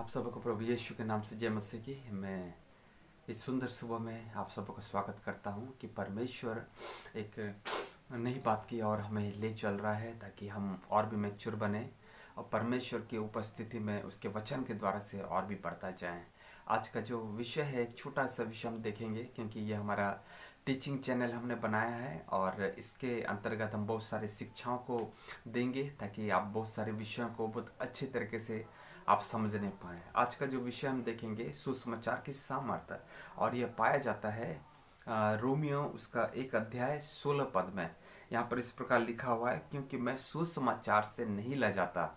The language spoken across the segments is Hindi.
आप सबको प्रभु यीशु के नाम से जय मसीह की। मैं इस सुंदर सुबह में आप सबको स्वागत करता हूं कि परमेश्वर एक नई बात की और हमें ले चल रहा है ताकि हम और भी मैच्योर बने और परमेश्वर की उपस्थिति में उसके वचन के द्वारा से और भी बढ़ता जाएं। आज का जो विषय है एक छोटा सा विषय हम देखेंगे क्योंकि ये हमारा टीचिंग चैनल हमने बनाया है और इसके अंतर्गत हम बहुत सारी शिक्षाओं को देंगे ताकि आप बहुत सारे विषयों को बहुत अच्छे तरीके से आप समझ नहीं पाए। आज का जो विषय हम देखेंगे सुसमाचार की सामर्थ्य और यह पाया जाता है रोमियो उसका 1 अध्याय 16 पद में। यहाँ पर इस प्रकार लिखा हुआ है, क्योंकि मैं सुसमाचार से नहीं लजाता,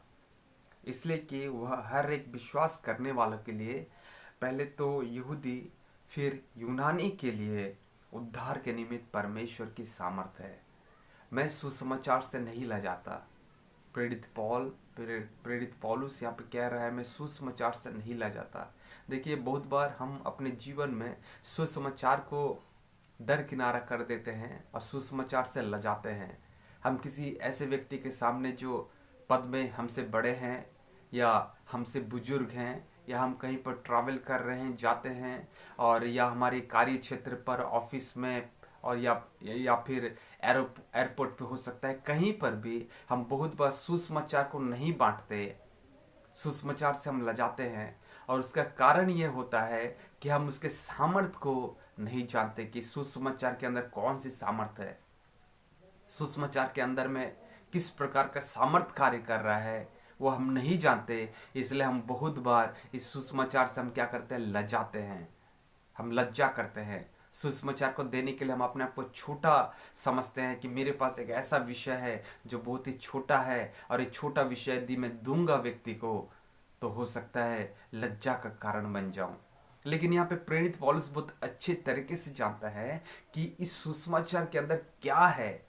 इसलिए कि वह हर एक विश्वास करने वालों के लिए, पहले तो यहूदी फिर यूनानी के लिए उद्धार के निमित्त परमेश्वर की सामर्थ्य है। मैं सुसमाचार से नहीं लजाता। प्रेरित पौलुस यहाँ पे कह रहा है, मैं सुसमाचार से नहीं लजाता। देखिए, बहुत बार हम अपने जीवन में सुसमाचार को दरकिनारा कर देते हैं और सुसमाचार से लजाते हैं। हम किसी ऐसे व्यक्ति के सामने जो पद में हमसे बड़े हैं या हमसे बुजुर्ग हैं या हम कहीं पर ट्रैवल कर रहे हैं, जाते हैं, और या हमारे कार्य क्षेत्र पर, ऑफिस में, और या फिर एयरपोर्ट पे हो सकता है, कहीं पर भी हम बहुत बार सुसमाचार को नहीं बांटते। सुसमाचार से हम लजाते हैं और उसका कारण ये होता है कि हम उसके सामर्थ्य को नहीं जानते कि सुसमाचार के अंदर कौन सी सामर्थ्य है, सुसमाचार के अंदर में किस प्रकार का सामर्थ्य कार्य कर रहा है, वो हम नहीं जानते। इसलिए हम बहुत बार इस सुसमाचार से हम क्या करते हैं, लजाते हैं, हम लज्जा करते हैं। सुसमाचार को देने के लिए हम अपने आप को छोटा समझते हैं कि मेरे पास एक ऐसा विषय है जो बहुत ही छोटा है और एक छोटा विषय यदि मैं दूंगा व्यक्ति को तो हो सकता है लज्जा का कारण बन जाऊं। लेकिन यहाँ पे प्रेरित पौलुस बहुत अच्छे तरीके से जानता है कि इस सुसमाचार के अंदर क्या है,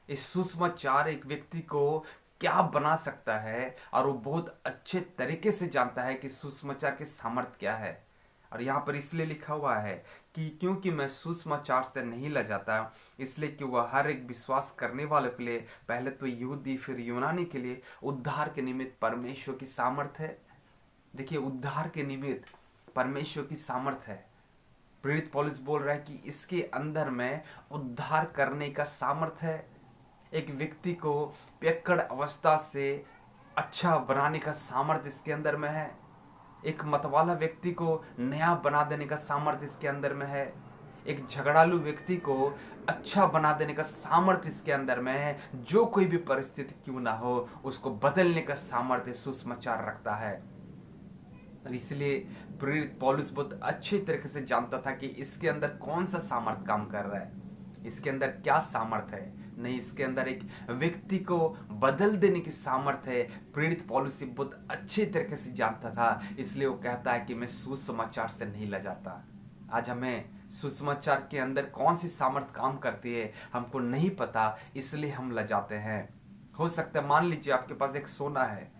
इस सुसमाचार एक व्यक्ति को क्या बना सकता है, और वो बहुत अच्छे तरीके से जानता है कि सुसमाचार के सामर्थ्य क्या है। और यहाँ पर इसलिए लिखा हुआ है कि क्योंकि मैं सुसमाचार से नहीं लजाता, इसलिए कि वह हर एक विश्वास करने वालों के लिए, पहले तो यहूदी फिर यूनानी के लिए उद्धार के निमित्त परमेश्वर की सामर्थ्य है। देखिए, उद्धार के निमित्त परमेश्वर की सामर्थ्य है। प्रेरित पौलुस बोल रहा है कि इसके अंदर में उद्धार करने का सामर्थ्य है। एक व्यक्ति को पियक्कड़ अवस्था से अच्छा बनाने का सामर्थ्य इसके अंदर में है। एक मतवाला व्यक्ति को नया बना देने का सामर्थ्य इसके अंदर में है। एक झगड़ालू व्यक्ति को अच्छा बना देने का सामर्थ्य इसके अंदर में है। जो कोई भी परिस्थिति क्यों ना हो, उसको बदलने का सामर्थ्य सुसमाचार रखता है। और इसलिए प्रेरित पौलुस बहुत अच्छे तरीके से जानता था कि इसके अंदर कौन सा सामर्थ्य काम कर रहा है, इसके अंदर क्या सामर्थ्य है। नहीं, इसके अंदर एक व्यक्ति को बदल देने की सामर्थ्य है। प्रेरित पौलुस बहुत अच्छे तरीके से जानता था, इसलिए वो कहता है कि मैं सुसमाचार से नहीं लजाता। आज हमें सुसमाचार के अंदर कौन सी सामर्थ्य काम करती है हमको नहीं पता, इसलिए हम लजाते हैं। हो सकता है, मान लीजिए आपके पास एक सोना है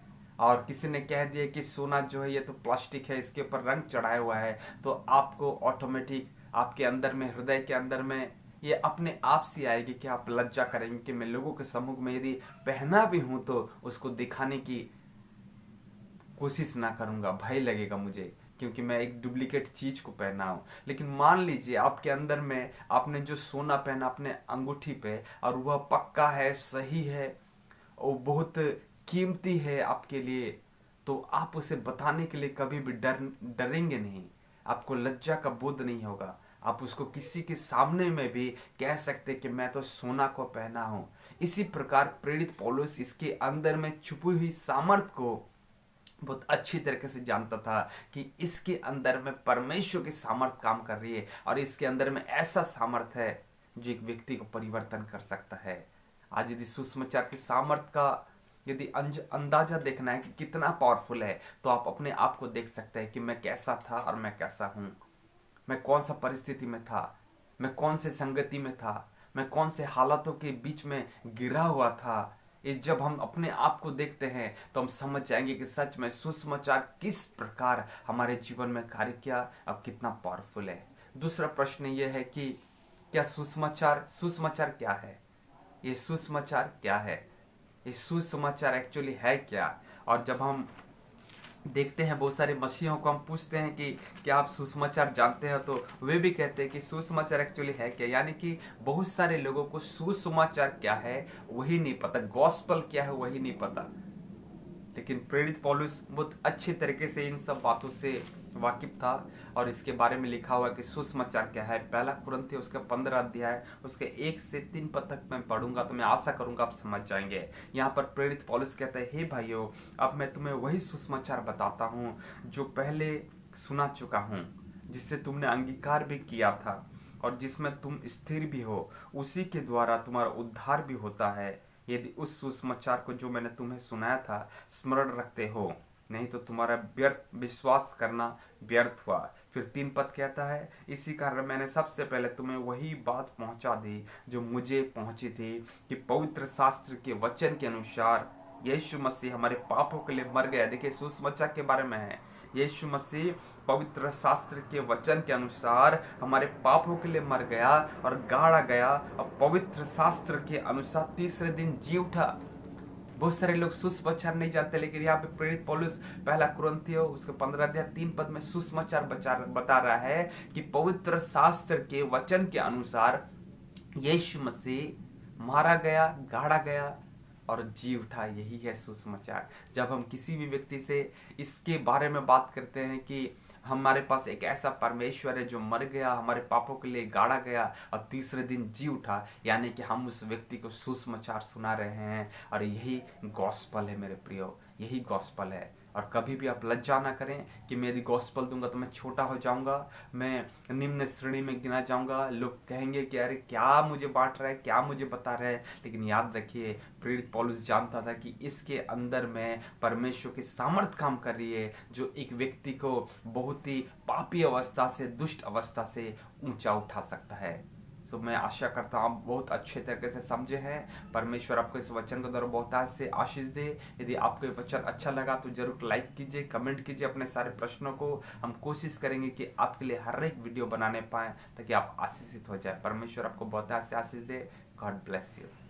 और किसी ने कह दिया कि सोना जो है ये तो प्लास्टिक है, इसके ऊपर रंग चढ़ाया हुआ है, तो आपको ऑटोमेटिक आपके अंदर में, हृदय के अंदर में ये अपने आप से आएगी कि आप लज्जा करेंगे कि मैं लोगों के सम्मुख में यदि पहना भी हूं तो उसको दिखाने की कोशिश ना करूंगा, भय लगेगा मुझे क्योंकि मैं एक डुप्लीकेट चीज को पहना हूं। लेकिन मान लीजिए आपके अंदर में आपने जो सोना पहना अपने अंगूठी पे और वह पक्का है, सही है, वो बहुत कीमती है आपके लिए, तो आप उसे बताने के लिए कभी भी डरेंगे नहीं, आपको लज्जा का बोध नहीं होगा। आप उसको किसी के सामने में भी कह सकते कि मैं तो सोना को पहना हूं। इसी प्रकार प्रेरित पौलुस इसके अंदर में छुपी हुई सामर्थ्य को बहुत अच्छी तरीके से जानता था कि इसके अंदर में परमेश्वर की सामर्थ्य काम कर रही है और इसके अंदर में ऐसा सामर्थ्य है जो एक व्यक्ति को परिवर्तन कर सकता है। आज यदि सुसमाचार की सामर्थ्य का यदि अंदाजा देखना है कि कितना पावरफुल है, तो आप अपने आप को देख सकते हैं कि मैं कैसा था और मैं कैसा हूं। मैं कौन सा परिस्थिति में था, मैं कौन से संगति में था, मैं कौन से हालातों के बीच में गिरा हुआ था। ये जब हम अपने आप को देखते हैं तो हम समझ जाएंगे कि सच में सुसमाचार किस प्रकार हमारे जीवन में कार्य किया और कितना पावरफुल है। दूसरा प्रश्न ये है कि क्या सुसमाचार क्या है, ये सुसमाचार क्या है, ये सुसमाचार एक्चुअली है क्या। और जब हम देखते हैं बहुत सारे मसीहों को, हम पूछते हैं कि क्या आप सुसमाचार जानते हैं, तो वे भी कहते हैं कि सुसमाचार एक्चुअली है क्या। यानी कि बहुत सारे लोगों को सुसमाचार क्या है वही नहीं पता, गॉस्पल क्या है वही नहीं पता। लेकिन प्रेरित पौलुस बहुत अच्छे तरीके से इन सब बातों से वाकिफ था, और इसके बारे में लिखा हुआ है कि सुसमाचार क्या है। पहला कुरिन्थियों उसका 15 अध्याय उसके 1 से 3 पद तक मैं पढ़ूंगा, तो मैं आशा करूंगा आप समझ जाएंगे। यहाँ पर प्रेरित पौलुस कहते हैं, हे भाइयों, अब मैं तुम्हें वही सुसमाचार बताता हूँ जो पहले सुना चुका हूँ, जिससे तुमने अंगीकार भी किया था और जिसमें तुम स्थिर भी हो, उसी के द्वारा तुम्हारा उद्धार भी होता है, यदि उस सुसमाचार को जो मैंने तुम्हें सुनाया था स्मरण रखते हो, नहीं तो तुम्हारा व्यर्थ विश्वास करना व्यर्थ हुआ। फिर 3 पद कहता है, इसी कारण मैंने सबसे पहले तुम्हें वही बात पहुंचा दी जो मुझे पहुंची थी, कि पवित्र शास्त्र के वचन के अनुसार यीशु मसीह हमारे पापों के लिए मर गया। देखिए सुसमाचार के बारे में है, यीशु मसीह पवित्र शास्त्र के वचन के अनुसार हमारे पापों के लिए मर गया और गाड़ा गया, और पवित्र शास्त्र के अनुसार तीसरे दिन जी उठा। बहुत सारे लोग सुसमाचार नहीं जानते, लेकिन यहाँ पे प्रेरित पौलुस पहला कुरिन्थियों उसके 15 अध्याय 3 पद में सुसमाचार बता रहा है कि पवित्र शास्त्र के वचन के अनुसार यीशु मसीह मारा गया, गाड़ा गया और जी उठा। यही है सुसमाचार। जब हम किसी भी व्यक्ति से इसके बारे में बात करते हैं कि हमारे पास एक ऐसा परमेश्वर है जो मर गया, हमारे पापों के लिए गाड़ा गया और तीसरे दिन जी उठा, यानी कि हम उस व्यक्ति को सुसमाचार सुना रहे हैं। और यही गॉस्पल है मेरे प्रियो, यही गॉस्पल है। और कभी भी आप लज्जा ना करें कि मैं यदि गॉस्पल दूंगा तो मैं छोटा हो जाऊंगा, मैं निम्न श्रेणी में गिना जाऊंगा, लोग कहेंगे कि अरे क्या मुझे बांट रहा है, क्या मुझे बता रहा है। लेकिन याद रखिए, प्रेरित पौलुस जानता था कि इसके अंदर में परमेश्वर की सामर्थ काम कर रही है, जो एक व्यक्ति को बहुत ही पापी अवस्था से, दुष्ट अवस्था से ऊंचा उठा सकता है। तो मैं आशा करता हूँ आप बहुत अच्छे तरीके से समझे हैं। परमेश्वर आपको इस वचन के द्वारा बहुत से आशीष दे। यदि आपको ये वचन अच्छा लगा तो जरूर लाइक कीजिए, कमेंट कीजिए अपने सारे प्रश्नों को। हम कोशिश करेंगे कि आपके लिए हर एक वीडियो बनाने पाएँ ताकि आप आशीषित हो जाए। परमेश्वर आपको बहुत से आशीष दे। God bless you.